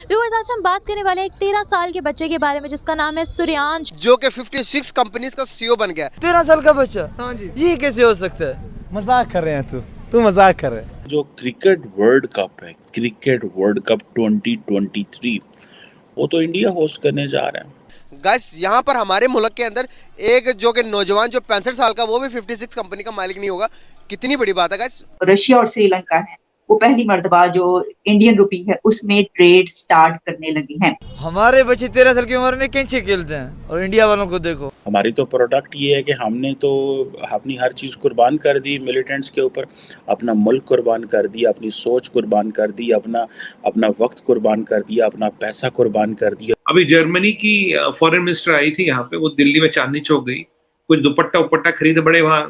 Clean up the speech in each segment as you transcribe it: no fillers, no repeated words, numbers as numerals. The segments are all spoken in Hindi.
व्यूअर्स, आज हम बात करने वाले हैं एक 13 साल के बच्चे के बारे में जिसका नाम है सूर्यांश, जो कि 56 कंपनीज का सीईओ बन गया। 13 साल का बच्चा? हाँ जी। ये कैसे हो सकता है? मजाक कर रहे हैं तू मजाक कर रहे हैं। जो क्रिकेट वर्ल्ड कप है, क्रिकेट वर्ल्ड कप 2023, वो तो इंडिया होस्ट करने जा रहा है। गाइस, यहाँ पर हमारे मुल्क के अंदर एक जो कि नौजवान जो 65 साल का, वो भी 56 कंपनी का मालिक नहीं होगा। कितनी बड़ी बात है गाइस। रशिया और श्रीलंका है, वो पहली मर्तबा जो इंडियन रुपी है उसमें ट्रेड स्टार्ट करने लगी हैं। हमारे बच्चे 13 साल की उम्र में कैंची खेलते हैं और इंडिया वालों को देखो। हमारी तो प्रोडक्ट ये है कि हमने तो अपनी हर चीज़ कुर्बान कर दी मिलिटेंट्स के ऊपर, अपना मुल्क कुर्बान कर दिया, अपनी सोच कुर्बान कर दी, अपना वक्त कुर्बान कर दिया, अपना पैसा कुर्बान कर दिया। अभी जर्मनी की फॉरेन मिनिस्टर आई थी यहाँ पे, वो दिल्ली में चांदनी चौक गई, कुछ दुपट्टा उपट्टा खरीदे, बड़े वहाँ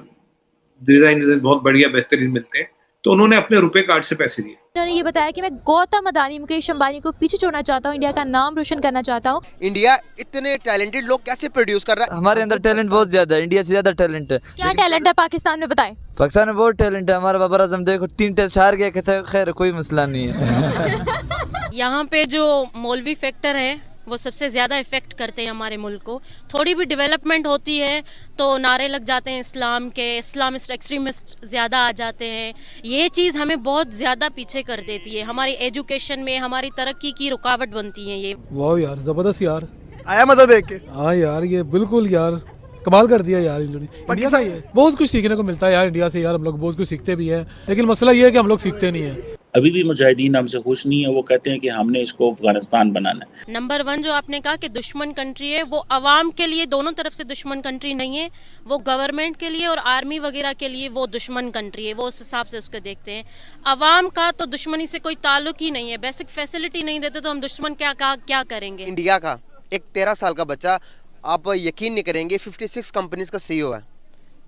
डिजाइन बहुत बढ़िया बेहतरीन मिलते हैं, तो उन्होंने अपने रुपए कार्ड से पैसे दिए। उन्होंने ये बताया कि मैं गौतम अदानी, मुकेश अंबानी को पीछे छोड़ना चाहता हूँ, इंडिया का नाम रोशन करना चाहता हूँ। इंडिया इतने टैलेंटेड लोग कैसे प्रोड्यूस कर रहा है? हमारे अंदर टैलेंट बहुत ज्यादा है, इंडिया से ज्यादा टैलेंट है। क्या टैलेंट है पाकिस्तान में, बताएं। पाकिस्तान में बहुत टैलेंट है। हमारा बाबर आजम देखो 3 टेस्ट हार गया, कहते हैं खैर कोई मसला नहीं है। यहाँ पे जो मौलवी फैक्टर है वो सबसे ज़्यादा इफ़ेक्ट करते हैं हमारे मुल्क को। थोड़ी भी डेवलपमेंट होती है तो नारे लग जाते हैं इस्लाम के, इस्लामिस्ट एक्सट्रीमिस्ट ज़्यादा आ जाते हैं। ये चीज़ हमें बहुत ज़्यादा पीछे कर देती है, हमारी एजुकेशन में, हमारी तरक्की की रुकावट बनती है ये। वाह यार, जबरदस्त यार, आया मजा देख के। हाँ यार, ये बिल्कुल यार कमाल कर दिया यार। इंडिया से बहुत कुछ सीखने को मिलता है यार, इंडिया से यार हम लोग बहुत कुछ सीखते भी हैं, लेकिन मसला ये है कि हम लोग सीखते नहीं है। अभी भी मुजाहिदीन हमसे खुश नहीं है, वो कहते हैं कि हमने इसको अफगानिस्तान बनाना है। नंबर 1 जो आपने कहा कि दुश्मन कंट्री है, वो अवाम के लिए दोनों तरफ से दुश्मन कंट्री नहीं है, वो गवर्नमेंट के लिए और आर्मी वगैरह के लिए वो दुश्मन कंट्री है, वो उस हिसाब से उसको देखते हैं। अवाम का तो दुश्मनी से कोई ताल्लुक ही नहीं है, बेसिक फैसिलिटी नहीं देते तो हम दुश्मन क्या करेंगे। इंडिया का एक 13 साल का बच्चा, आप यकीन नहीं करेंगे, 56 कंपनीज का सीईओ है।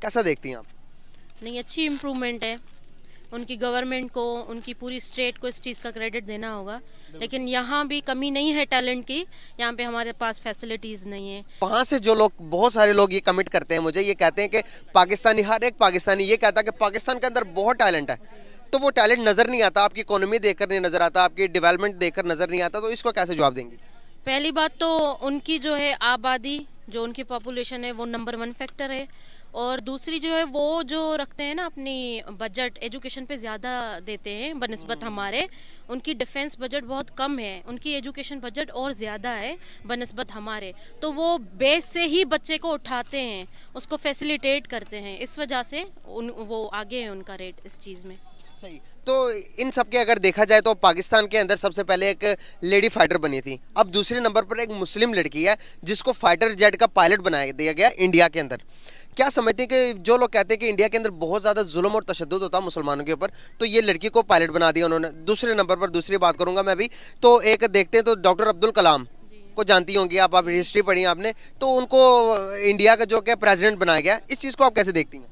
कैसा देखती हैं आप? नहीं, अच्छी इम्प्रूवमेंट है। उनकी गवर्नमेंट को, उनकी पूरी स्टेट को इस चीज़ का क्रेडिट देना होगा, लेकिन यहाँ भी कमी नहीं है टैलेंट की, यहाँ पे हमारे पास फैसिलिटीज़ नहीं है। वहाँ से जो लोग, बहुत सारे लोग ये कमिट करते हैं मुझे, ये कहते हैं कि पाकिस्तानी, हर एक पाकिस्तानी ये कहता है कि पाकिस्तान के अंदर बहुत टैलेंट है, तो वो टैलेंट नज़र नहीं आता, आपकी इकोनॉमी देखकर नहीं नज़र आता, आपकी डेवलपमेंट देखकर नज़र नहीं आता, तो इसको कैसे जवाब देंगे? पहली बात तो उनकी जो है आबादी, जो उनकी पॉपुलेशन है वो नंबर 1 फैक्टर है, और दूसरी जो है वो जो रखते हैं ना अपनी बजट एजुकेशन पे ज़्यादा देते हैं बनिस्बत हमारे, उनकी डिफेंस बजट बहुत कम है, उनकी एजुकेशन बजट और ज़्यादा है बनिस्बत हमारे, तो वो बेस से ही बच्चे को उठाते हैं, उसको फैसिलिटेट करते हैं, इस वजह से वो आगे है उनका रेट इस चीज़ में। सही। तो इन सब के अगर देखा जाए तो पाकिस्तान के अंदर सबसे पहले एक लेडी फाइटर बनी थी, अब दूसरे नंबर पर एक मुस्लिम लड़की है जिसको फाइटर जेट का पायलट बना दिया गया इंडिया के अंदर। क्या समझते हैं कि जो लोग कहते हैं कि इंडिया के अंदर बहुत ज़्यादा जुल्म और तशद्दुद होता है मुसलमानों के ऊपर, तो ये लड़की को पायलट बना दिया उन्होंने। दूसरे नंबर पर, दूसरी बात करूँगा मैं भी, तो एक देखते हैं तो डॉक्टर अब्दुल कलाम को जानती होंगी आप हिस्ट्री पढ़ी आपने, तो उनको इंडिया का जो कि प्रेसिडेंट बनाया गया, इस चीज़ को आप कैसे देखती हैं?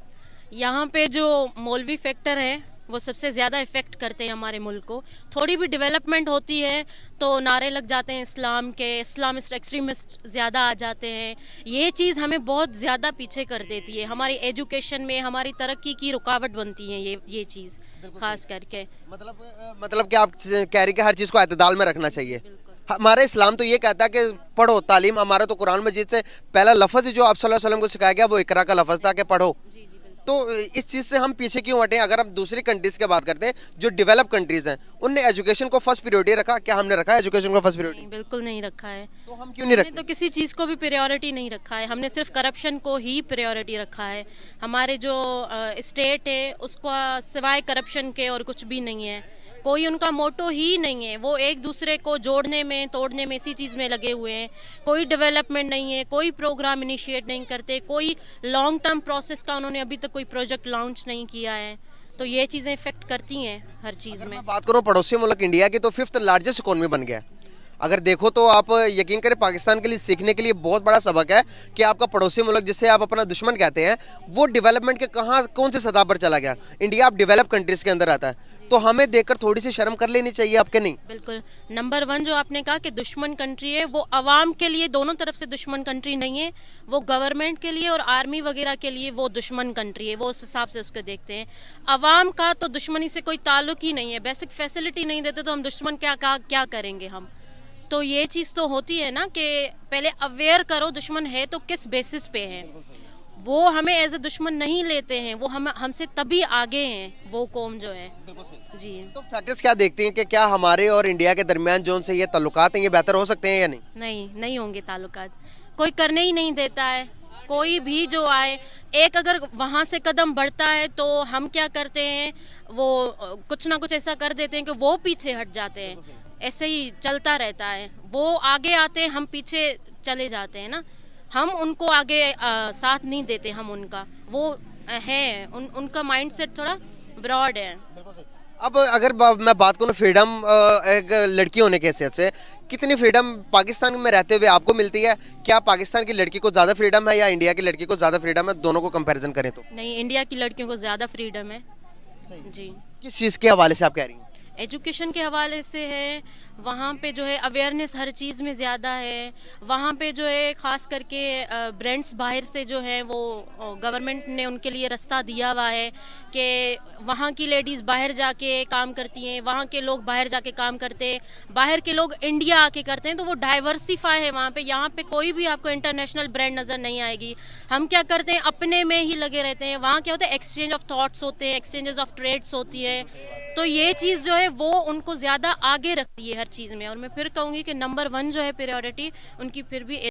यहाँ पे जो मौलवी फैक्टर है वो सबसे ज़्यादा इफ़ेक्ट करते हैं हमारे मुल्क को। थोड़ी भी डेवलपमेंट होती है तो नारे लग जाते हैं इस्लाम के, इस्लामिस्ट एक्सट्रीमिस्ट ज़्यादा आ जाते हैं। ये चीज़ हमें बहुत ज़्यादा पीछे कर देती है, हमारी एजुकेशन में, हमारी तरक्की की रुकावट बनती है ये चीज़ खास करके। मतलब कि आप कह रही कि हर चीज़ को एतदाल में रखना चाहिए। हमारा इस्लाम तो ये कहता है कि पढ़ो, तालीम। हमारा तो कुरान मजीद से पहला लफ्ज़ जो आप सल्लल्लाहु अलैहि वसल्लम को सिखाया गया वो इकरा का लफ्ज़ था कि पढ़ो। तो इस चीज़ से हम पीछे क्यों हटे? अगर हम दूसरी कंट्रीज़ की बात करते हैं जो डेवलप कंट्रीज़ हैं, उनने एजुकेशन को फर्स्ट प्रायोरिटी रखा, क्या हमने रखा है एजुकेशन को फर्स्ट प्रायोरिटी? बिल्कुल नहीं रखा है। तो हम क्यों नहीं रखते? तो किसी चीज़ को भी प्रायोरिटी नहीं रखा है, हमने सिर्फ करप्शन को ही प्रायोरिटी रखा है। हमारे जो स्टेट है उसको सिवाय करप्शन के और कुछ भी नहीं है, कोई उनका मोटो ही नहीं है। वो एक दूसरे को जोड़ने में, तोड़ने में, इसी चीज़ में लगे हुए हैं। कोई डेवलपमेंट नहीं है, कोई प्रोग्राम इनिशिएट नहीं करते, कोई लॉन्ग टर्म प्रोसेस का उन्होंने अभी तक कोई प्रोजेक्ट लॉन्च नहीं किया है, तो ये चीज़ें इफेक्ट करती हैं हर चीज़ में। मैं बात करूँ पड़ोसी मुल्क इंडिया की, तो 5th लार्जेस्ट इकोनॉमी बन गया। अगर देखो तो आप यकीन करें, पाकिस्तान के लिए सीखने के लिए बहुत बड़ा सबक है कि आपका पड़ोसी मुल्क जिसे आप अपना दुश्मन कहते हैं, वो डेवलपमेंट के कौन से सतह पर चला गया। इंडिया आप डेवलप कंट्रीज़ के अंदर आता है, तो हमें देखकर थोड़ी सी शर्म कर लेनी चाहिए, आपके नहीं? बिल्कुल। नंबर 1 जो आपने कहा कि दुश्मन कंट्री है, वो अवाम के लिए दोनों तरफ से दुश्मन कंट्री नहीं है, वो गवर्नमेंट के लिए और आर्मी वगैरह के लिए वो दुश्मन कंट्री है, वो उस हिसाब से उसको देखते हैं। अवाम का तो दुश्मनी से कोई ताल्लुक ही नहीं है, बेसिक फैसिलिटी नहीं देते तो हम दुश्मन क्या करेंगे हम। तो ये चीज़ तो होती है ना कि पहले अवेयर करो दुश्मन है तो किस बेसिस पे है। वो हमें एज ए दुश्मन नहीं लेते हैं, वो हमसे तभी आगे हैं वो कौम जो है। जी। तो फैक्टर्स क्या देखते हैं कि क्या हमारे और इंडिया के दरमियान जो उनसे ये ताल्लुकात हैं ये बेहतर हो सकते हैं या नहीं? नहीं होंगे ताल्लुकात, कोई करने ही नहीं देता है। कोई भी जो आए, एक अगर वहाँ से कदम बढ़ता है तो हम क्या करते हैं, वो कुछ ना कुछ ऐसा कर देते हैं कि वो पीछे हट जाते हैं। ऐसे ही चलता रहता है, वो आगे आते हैं हम पीछे चले जाते हैं ना, हम उनको आगे साथ नहीं देते। हम उनका वो है उनका माइंडसेट थोड़ा ब्रॉड है। अब अगर मैं बात करूँ फ्रीडम, एक लड़की होने के हैसियत से कितनी फ्रीडम पाकिस्तान में रहते हुए आपको मिलती है? क्या पाकिस्तान की लड़की को ज़्यादा फ्रीडम है या इंडिया की लड़की को ज़्यादा फ्रीडम है? दोनों को कंपैरिजन करें तो नहीं, इंडिया की लड़कियों को ज़्यादा फ्रीडम है। जी। किस चीज़ के हवाले से आप कह रही हैं? एजुकेशन के हवाले से है, वहाँ पे जो है अवेयरनेस हर चीज़ में ज़्यादा है। वहाँ पे जो है ख़ास करके ब्रांड्स बाहर से जो है वो गवर्नमेंट ने उनके लिए रास्ता दिया हुआ है कि वहाँ की लेडीज़ बाहर जाके काम करती हैं, वहाँ के लोग बाहर जाके काम करते हैं, बाहर के लोग इंडिया आके करते हैं, तो वो डाइवर्सिफाई है वहाँ पे। यहाँ पे कोई भी आपको इंटरनेशनल ब्रांड नज़र नहीं आएगी। हम क्या करते हैं, अपने में ही लगे रहते हैं। वहाँ क्या होता है, एक्सचेंज ऑफ थॉट्स होते हैं, एक्सचेंजेस ऑफ ट्रेड्स होती है। तो ये चीज़ जो है वो उनको ज़्यादा आगे रखती है हर चीज़ में। और मैं फिर कहूँगी कि नंबर 1 जो है प्रायोरिटी उनकी फिर भी